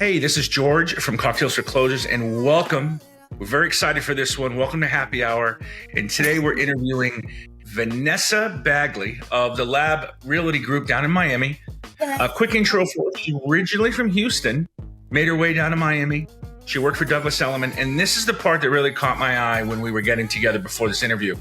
Hey, this is George from Cocktails for Closers, and welcome. We're very excited for this one. Welcome to Happy Hour. And today we're interviewing Vanessa Bagley of the Lab Realty Group down in Miami. A quick intro for her. She's originally from Houston, made her way down to Miami. She worked for Douglas Elliman, and this is the part that really caught my eye when we were getting together before this interview.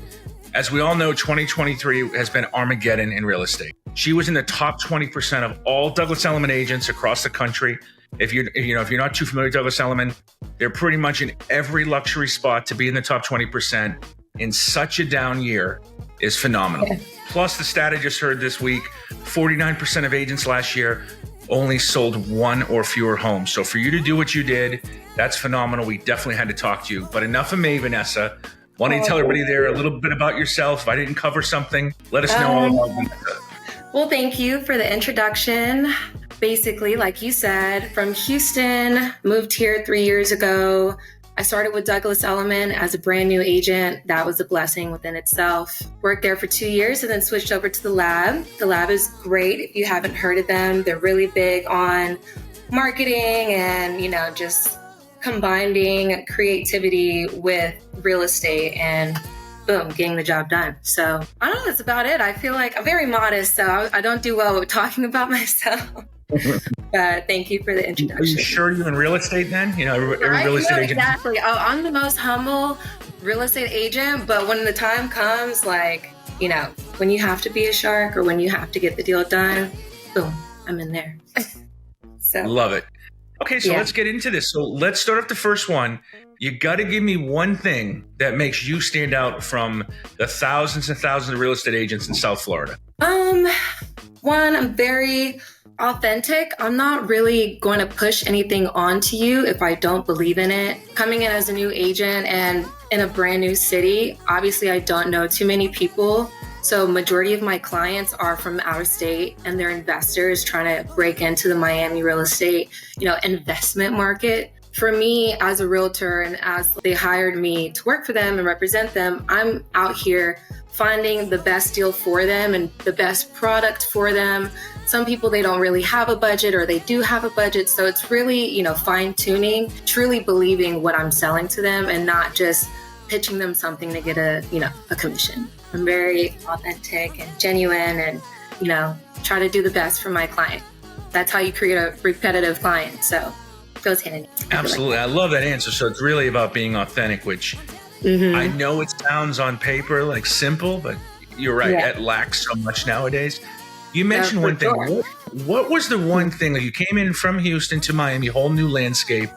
As we all know, 2023 has been Armageddon in real estate. She was in the top 20% of all Douglas Elliman agents across the country. If you're not too familiar with Douglas Elliman, they're pretty much in every luxury spot. To be in the top 20% in such a down year is phenomenal. Yeah. Plus, the stat I just heard this week, 49% of agents last year only sold one or fewer homes. So for you to do what you did, that's phenomenal. We definitely had to talk to you. But enough of me, Vanessa. Why don't you tell everybody there a little bit about yourself? If I didn't cover something, let us know all about Vanessa. Well, thank you for the introduction. Basically, like you said, from Houston, moved here 3 years ago. I started with Douglas Elliman as a brand new agent. That was a blessing within itself. Worked there for 2 years and then switched over to the Lab. The Lab is great. If you haven't heard of them, they're really big on marketing and, just combining creativity with real estate and boom, getting the job done. So I don't know, that's about it. I feel like I'm very modest, so I don't do well with talking about myself. But thank you for the introduction. Are you sure you're in real estate then? Every real estate agent. Exactly. Oh, I'm the most humble real estate agent, but when the time comes, when you have to be a shark or when you have to get the deal done, boom, I'm in there. So love it. Okay, so let's get into this. So let's start off the first one. You got to give me one thing that makes you stand out from the thousands and thousands of real estate agents in South Florida. One, I'm very authentic. I'm not really going to push anything onto you if I don't believe in it. Coming in as a new agent and in a brand new city, obviously I don't know too many people. So majority of my clients are from out of state and they're investors trying to break into the Miami real estate, investment market. For me as a realtor and as they hired me to work for them and represent them, I'm out here finding the best deal for them and the best product for them. Some people, they don't really have a budget or they do have a budget. So it's really, fine tuning, truly believing what I'm selling to them and not just pitching them something to get a commission. I'm very authentic and genuine and, try to do the best for my client. That's how you create a repetitive client. So it goes hand in hand. Absolutely. I love that answer. So it's really about being authentic, which I know it sounds on paper like simple, but you're right. It lacks so much nowadays. You mentioned one thing. Sure. What was the one thing that you came in from Houston to Miami, whole new landscape?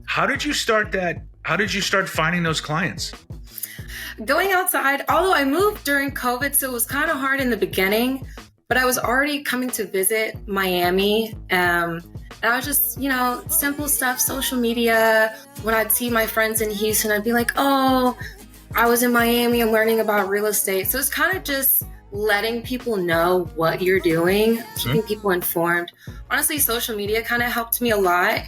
How did you start that? How did you start finding those clients? Going outside, although I moved during COVID, so it was kind of hard in the beginning, but I was already coming to visit Miami. And I was just, simple stuff, social media. When I'd see my friends in Houston, I'd be like, oh, I was in Miami, I'm learning about real estate. So it's kind of just letting people know what you're doing, keeping people informed. Honestly, social media kind of helped me a lot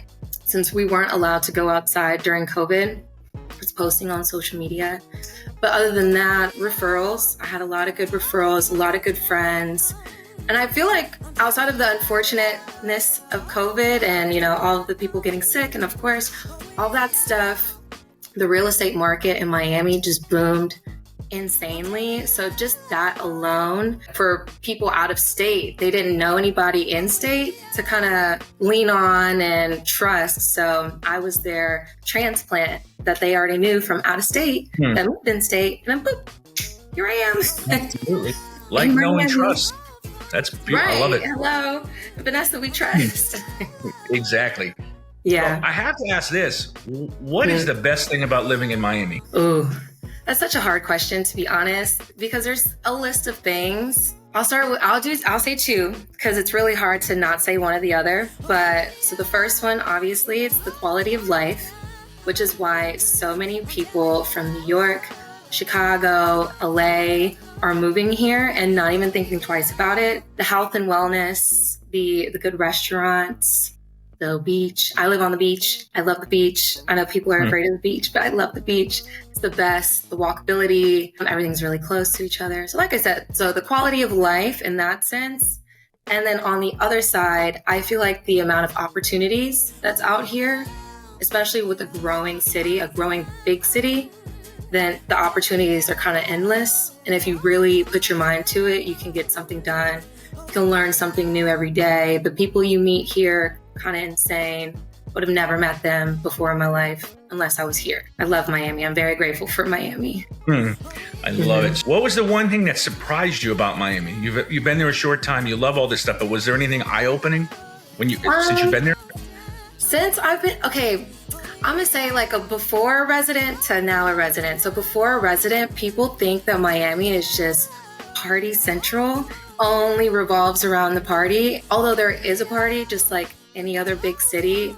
since we weren't allowed to go outside during COVID. I was posting on social media. But other than that, referrals. I had a lot of good referrals, a lot of good friends. And I feel like outside of the unfortunateness of COVID and, all of the people getting sick and of course, all that stuff, the real estate market in Miami just boomed insanely. So just that alone for people out of state, they didn't know anybody in state to kind of lean on and trust. So I was their transplant that they already knew from out of state that moved in state. And then boop, here I am. Absolutely. Like, know, and trust. That's beautiful. Right. I love it. Hello, Vanessa, we trust. Exactly. Yeah. Well, I have to ask this. What is the best thing about living in Miami? Ooh. That's such a hard question, to be honest, because there's a list of things. I'll say two, because it's really hard to not say one or the other. But so the first one, obviously, it's the quality of life, which is why so many people from New York, Chicago, LA are moving here and not even thinking twice about it. The health and wellness, the good restaurants, the beach. I live on the beach. I love the beach. I know people are afraid of the beach, but I love the beach. It's the best. The walkability, everything's really close to each other. So like I said, so the quality of life in that sense And then on the other side, I feel like the amount of opportunities that's out here, especially with a growing city, a growing big city, then the opportunities are kind of endless. And if you really put your mind to it, you can get something done. You can learn something new every day. The people you meet here, kind of insane. Would have never met them before in my life unless I was here. I love Miami. I'm very grateful for Miami. I love it. What was the one thing that surprised you about Miami? You've been there a short time. You love all this stuff, but was there anything eye-opening since you've been there? Since I've been, okay, I'm gonna say like a before a resident to now a resident. So before a resident, people think that Miami is just party central, only revolves around the party. Although there is a party, just like any other big city,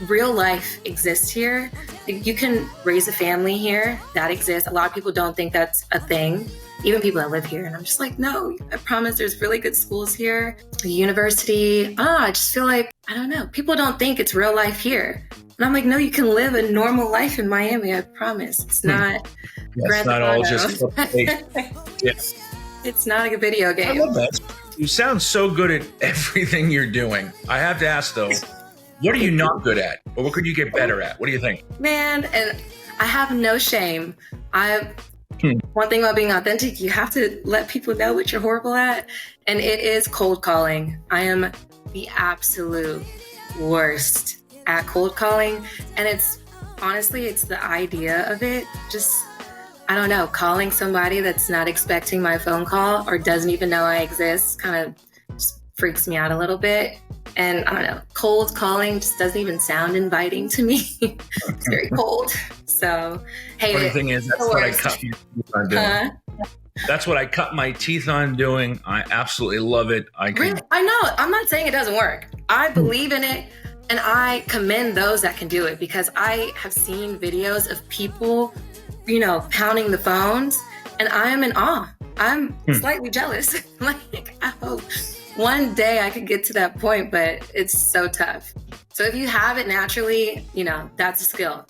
real life exists here. You can raise a family here. That exists. A lot of people don't think that's a thing. Even people that live here. And I'm just like, no, I promise there's really good schools here. The university. I just feel like, I don't know. People don't think it's real life here. And I'm like, no, you can live a normal life in Miami. I promise. It's not. It's not all just. Yes. It's not a video game. I love that. You sound so good at everything you're doing. I have to ask though, what are you not good at? Or what could you get better at? What do you think? Man, and I have no shame. One thing about being authentic, you have to let people know what you're horrible at. And it is cold calling. I am the absolute worst at cold calling. And it's the idea of it. Just, I don't know, calling somebody that's not expecting my phone call or doesn't even know I exist kind of just freaks me out a little bit. And I don't know, cold calling just doesn't even sound inviting to me. It's very cold. So, hey, the thing is, that's what I cut my teeth on doing. That's what I cut my teeth on doing. I absolutely love it. Really? I know. I'm not saying it doesn't work. I believe in it, and I commend those that can do it because I have seen videos of people, pounding the phones, and I am in awe. I'm slightly jealous. Like, I hope one day I could get to that point, but it's so tough. So if you have it naturally, that's a skill,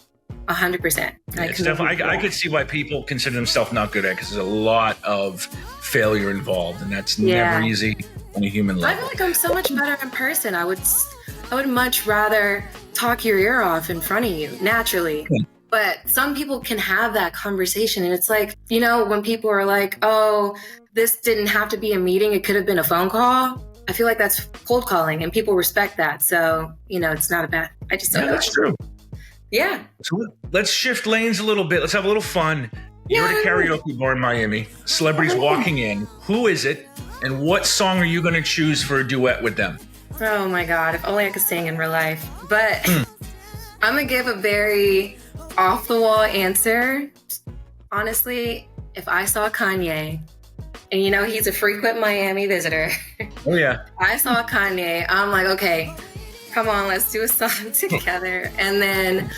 100%. It's definitely, I could see why people consider themselves not good at it because there's a lot of failure involved, and that's never easy on a human level. I feel like I'm so much better in person. I would much rather talk your ear off in front of you naturally. But some people can have that conversation, and it's like, when people are like, oh, this didn't have to be a meeting, it could have been a phone call. I feel like that's cold calling, and people respect that. So, it's not a bad, I just don't know. That's true. Yeah. So let's shift lanes a little bit. Let's have a little fun. You're at a karaoke bar in Miami. Celebrities walking in. Who is it? And what song are you going to choose for a duet with them? Oh my God. If only I could sing in real life. But I'm going to give a very off the wall answer. Honestly, if I saw Kanye, and he's a frequent Miami visitor. Oh yeah. I saw Kanye. I'm like, okay, come on, let's do a song together. And then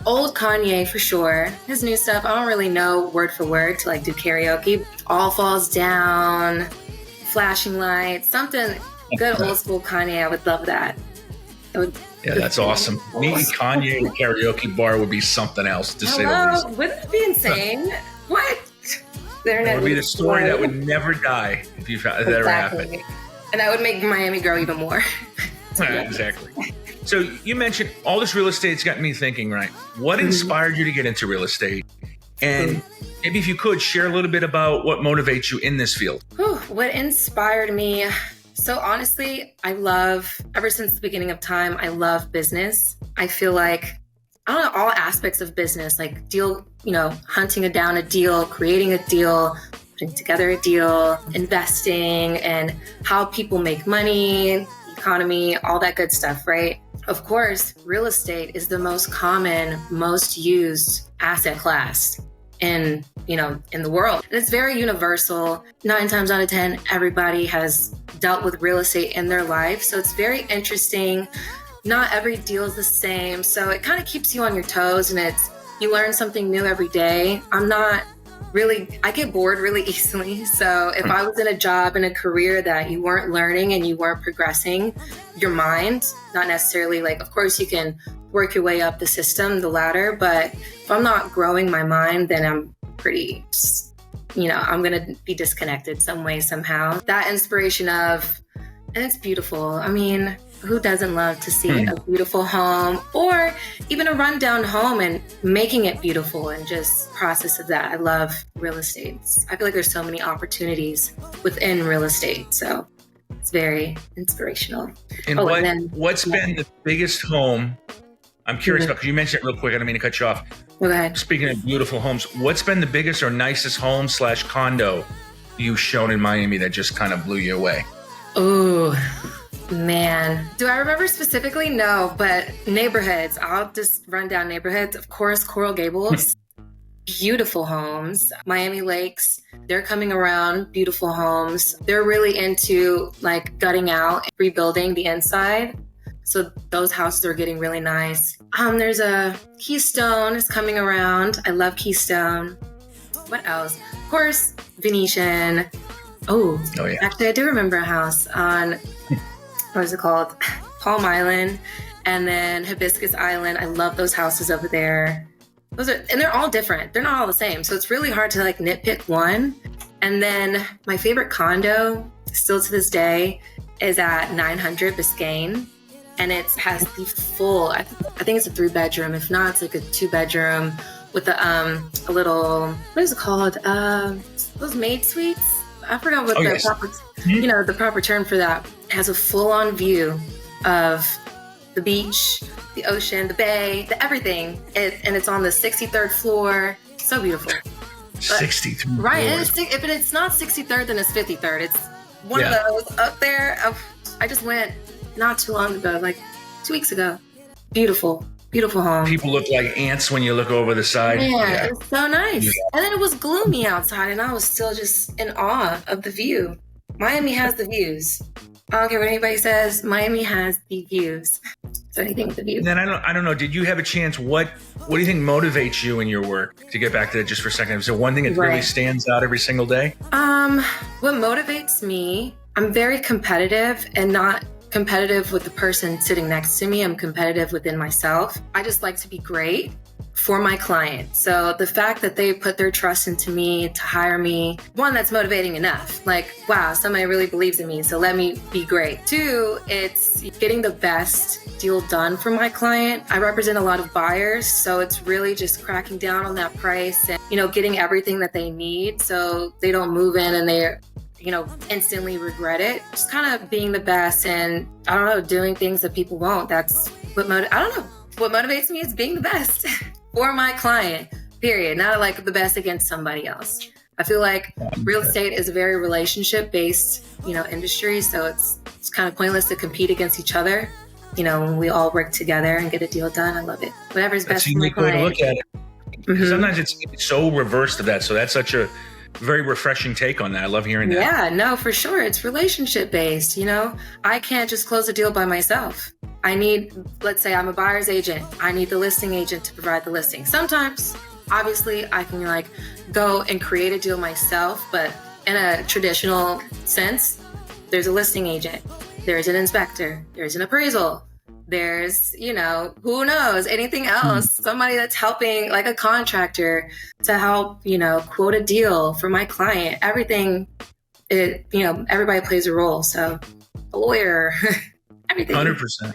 old Kanye for sure. His new stuff, I don't really know word for word to do karaoke. All Falls Down, Flashing Lights, something good old school Kanye. I would love that. Yeah, that's awesome. Meeting Kanye in a karaoke bar would be something else, to say the least. Wouldn't it be insane? What? That would be the story that would never die if that ever happened. And that would make Miami grow even more. Exactly. So you mentioned all this real estate's got me thinking, right? What inspired you to get into real estate? And maybe if you could share a little bit about what motivates you in this field. What inspired me? So honestly, ever since the beginning of time, I love business. I feel like, I don't know, all aspects of business, like deal, hunting down a deal, creating a deal, putting together a deal, investing, and how people make money, economy, all that good stuff, right? Of course, real estate is the most common, most used asset class in the world. And it's very universal. 9 times out of 10, everybody has dealt with real estate in their life. So it's very interesting. Not every deal is the same. So it kind of keeps you on your toes, and you learn something new every day. I get bored really easily. So if I was in a job, in a career that you weren't learning and you weren't progressing your mind, not necessarily of course you can work your way up the system, the ladder, but if I'm not growing my mind, then I'm pretty, I'm going to be disconnected some way, somehow. That inspiration of And it's beautiful. I mean, who doesn't love to see a beautiful home or even a rundown home and making it beautiful and just process of that. I love real estate. I feel like there's so many opportunities within real estate. So it's very inspirational. And what's been the biggest home? I'm curious about, because you mentioned it real quick. I don't mean to cut you off. Go ahead. Speaking of beautiful homes, what's been the biggest or nicest home / condo you've shown in Miami that just kind of blew you away? Oh, man. Do I remember specifically? No, but neighborhoods. I'll just run down neighborhoods. Of course, Coral Gables. Beautiful homes. Miami Lakes. They're coming around. Beautiful homes. They're really into like gutting out, rebuilding the inside. So those houses are getting really nice. There's a Keystone is coming around. I love Keystone. What else? Of course, Venetian. Oh yeah. Actually, I do remember a house on, what is it called? Palm Island and then Hibiscus Island. I love those houses over there. And they're all different. They're not all the same. So it's really hard to like nitpick one. And then my favorite condo, still to this day, is at 900 Biscayne. And it has the full, I think it's a 3-bedroom. If not, it's like a 2-bedroom with a little, what is it called? Those maid suites? I forgot what proper, the proper term for that. It has a full-on view of the beach, the ocean, the bay, the everything. And it's on the 63rd floor. So beautiful. 63rd. Right. And if it's not 63rd, then it's 53rd. It's one of those up there. I just went not too long ago, like 2 weeks ago. Beautiful home. People look like ants when you look over the side. Yeah, it's so nice. Yeah. And then it was gloomy outside, and I was still just in awe of the view. Miami has the views. I don't care what anybody says. Miami has the views. So anything with the view. And then I don't know. Did you have a chance? What do you think motivates you in your work? To get back to that just for a second, is there one thing that really stands out every single day? What motivates me? I'm very competitive and not competitive with the person sitting next to me. I'm competitive within myself. I just like to be great for my client. So the fact that they put their trust into me to hire me, one, that's motivating enough. Like, wow, somebody really believes in me, so let me be great. Two, it's getting the best deal done for my client. I represent a lot of buyers, so it's really just cracking down on that price and, getting everything that they need so they don't move in and they're instantly regret it. Just kind of being the best and, doing things that people won't. That's what what motivates me is being the best for my client, period. Not like the best against somebody else. I feel like real estate is a very relationship-based, industry. So it's kind of pointless to compete against each other. When we all work together and get a deal done, I love it. Whatever's best for my client. That's a unique way to look at it. Sometimes it's so reversed of that. So that's such a very refreshing take on that. I love hearing that. Yeah, no, for sure. It's relationship based. I can't just close a deal by myself. I need, let's say I'm a buyer's agent. I need the listing agent to provide the listing. Sometimes, obviously, I can go and create a deal myself, but in a traditional sense, there's a listing agent, there's an inspector, there's an appraisal. There's, who knows, anything else, somebody that's helping, like a contractor to help, quote a deal for my client. Everything, everybody plays a role. So a lawyer, everything. 100%.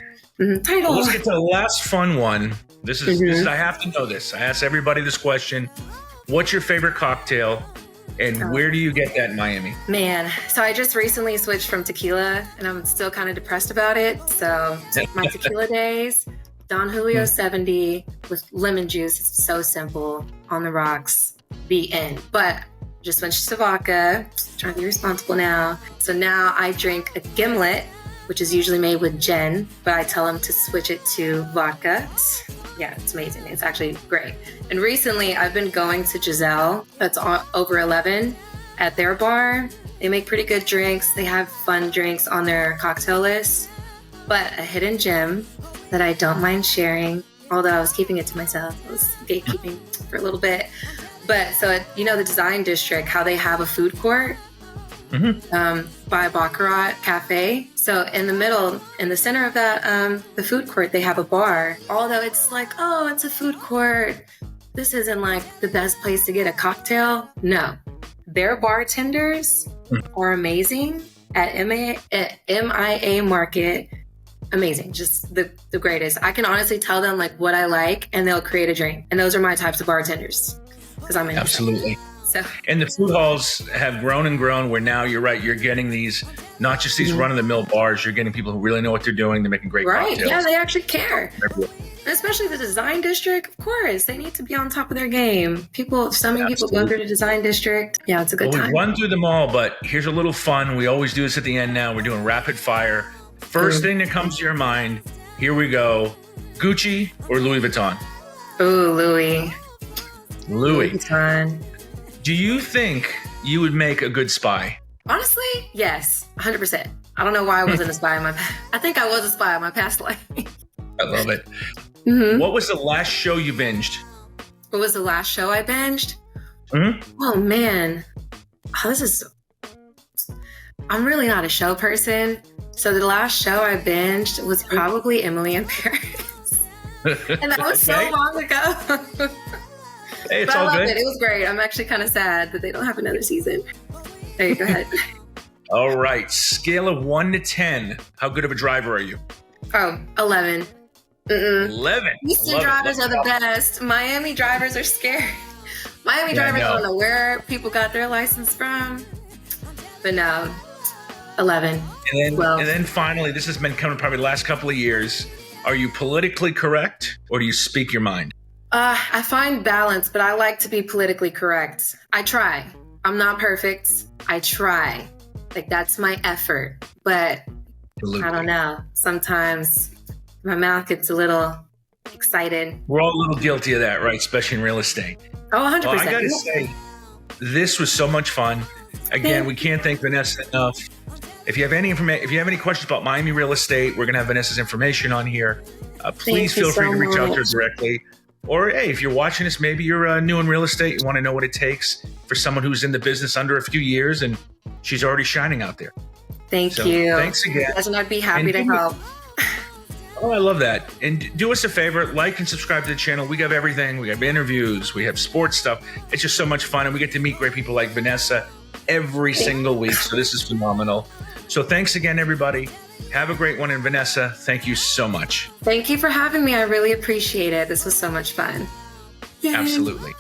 Title. Well, let's get to the last fun one. This is, I have to know this. I ask everybody this question. What's your favorite cocktail? And where do you get that in Miami? Man, so I just recently switched from tequila and I'm still kind of depressed about it. So my tequila days, Don Julio 70 with lemon juice. It's so simple, on the rocks, be in. But just switched to vodka, trying to be responsible now. So now I drink a gimlet, which is usually made with gin, but I tell them to switch it to vodka. Yeah, it's amazing. It's actually great. And recently I've been going to Giselle, that's over 11, at their bar. They make pretty good drinks. They have fun drinks on their cocktail list. But a hidden gem that I don't mind sharing, although I was keeping it to myself. I was gatekeeping for a little bit. But so, the Design District, how they have a food court by Baccarat Cafe. So in the center of that, the food court, they have a bar. Although it's like, oh, it's a food court. This isn't like the best place to get a cocktail. No, their bartenders are amazing. at MIA Market. Amazing. Just the greatest. I can honestly tell them like what I like and they'll create a drink. And those are my types of bartenders because I'm in. Absolutely. So. And the food halls have grown and grown where now you're right. You're getting these, not just these run-of-the-mill bars. You're getting people who really know what they're doing. They're making great cocktails. Yeah, they actually care. Especially the design district, of course. They need to be on top of their game. So many people go through the design district. Yeah, it's a good time. We've run through them all, but here's a little fun. We always do this at the end now. We're doing rapid fire. First thing that comes to your mind, here we go. Gucci or Louis Vuitton? Ooh, Louis. Louis Vuitton. Do you think you would make a good spy? Honestly, yes, 100%. I don't know why I wasn't a spy in my past. I think I was a spy in my past life. I love it. What was the last show you binged? What was the last show I binged? Oh, man. I'm really not a show person. So the last show I binged was probably Emily in Paris. And that was so long ago. Hey, it's but all I loved good. It was great. I'm actually kind of sad that they don't have another season. There you go ahead. All right. Scale of 1 to 10. How good of a driver are you? Oh, 11. 11. Houston drivers are the best. Miami drivers are scary. Miami drivers don't know where people got their license from. But no, 11. And then finally, this has been coming probably the last couple of years. Are you politically correct or do you speak your mind? I find balance, but I like to be politically correct. I try. I'm not perfect. I try. Like, that's my effort. But I don't know. Sometimes my mouth gets a little excited. We're all a little guilty of that, right? Especially in real estate. Oh, 100%. Well, I got to say, this was so much fun. Again, we can't thank Vanessa enough. If you have any questions about Miami real estate, we're going to have Vanessa's information on here. Please feel free to reach out to her directly. Or, hey, if you're watching this, maybe you're new in real estate, you want to know what it takes for someone who's in the business under a few years, and she's already shining out there. Thank you. Thanks again. And I'd be happy to help. Oh, I love that. And do us a favor, like and subscribe to the channel. We have everything. We have interviews. We have sports stuff. It's just so much fun, and we get to meet great people like Vanessa every single week, so this is phenomenal. So thanks again, everybody. Have a great one. And Vanessa, thank you so much. Thank you for having me. I really appreciate it. This was so much fun. Yay. Absolutely.